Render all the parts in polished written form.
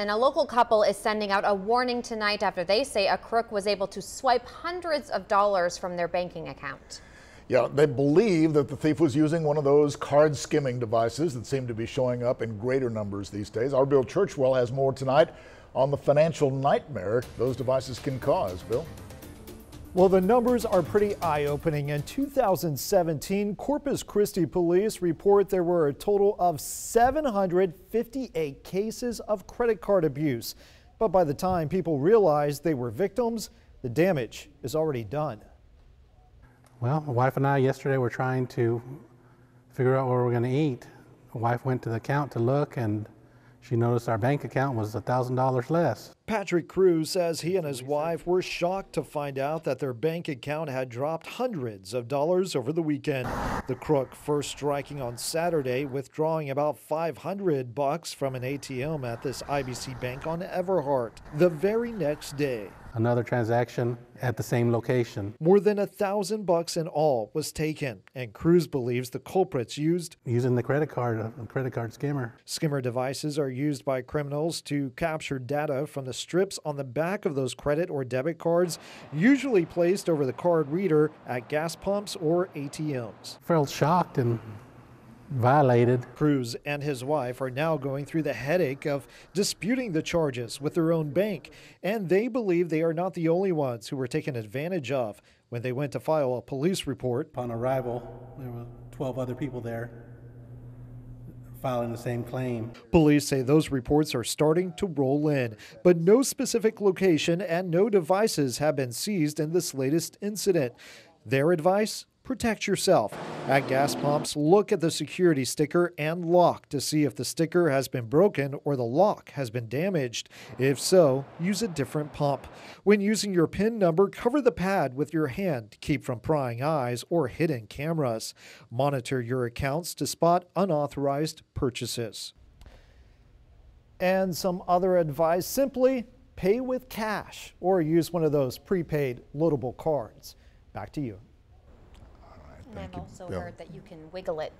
And a local couple is sending out a warning tonight after they say a crook was able to swipe hundreds of dollars from their banking account. Yeah, they believe that the thief was using one of those card skimming devices that seem to be showing up in greater numbers these days. Our Bill Churchwell has more tonight on the financial nightmare those devices can cause. Bill? Well, the numbers are pretty eye-opening. In 2017, Corpus Christi police report there were a total of 758 cases of credit card abuse. But by the time people realized they were victims, the damage is already done. Well, my wife and I yesterday were trying to figure out what we were going to eat. My wife went to the account to look, and she noticed our bank account was $1,000 less. Patrick Cruz says he and his wife were shocked to find out that their bank account had dropped hundreds of dollars over the weekend. The crook first striking on Saturday, withdrawing about $500 from an ATM at this IBC bank on Everhart. The very next day, Another transaction at the same location. more than $1,000 in all was taken, and Cruz believes the culprits used Using the credit card skimmer. skimmer devices are used by criminals to capture data from the strips on the back of those credit or debit cards, usually placed over the card reader at gas pumps or ATMs. Felt shocked and violated. Cruz and his wife are now going through the headache of disputing the charges with their own bank, and they believe they are not the only ones who were taken advantage of when they went to file a police report. Upon arrival, there were 12 other people there filing the same claim. Police say those reports are starting to roll in, but no specific location and no devices have been seized in this latest incident. Their advice? Protect yourself. At gas pumps, look at the security sticker and lock to see if the sticker has been broken or the lock has been damaged. If so, use a different pump. When using your PIN number, cover the pad with your hand to keep from prying eyes or hidden cameras. Monitor your accounts to spot unauthorized purchases. And some other advice: simply pay with cash or use one of those prepaid loadable cards. Back to you. And I've also heard that you can wiggle it.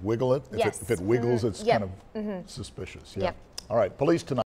Wiggle it? Yes. If it wiggles, it's kind of suspicious. Yeah. All right, police tonight.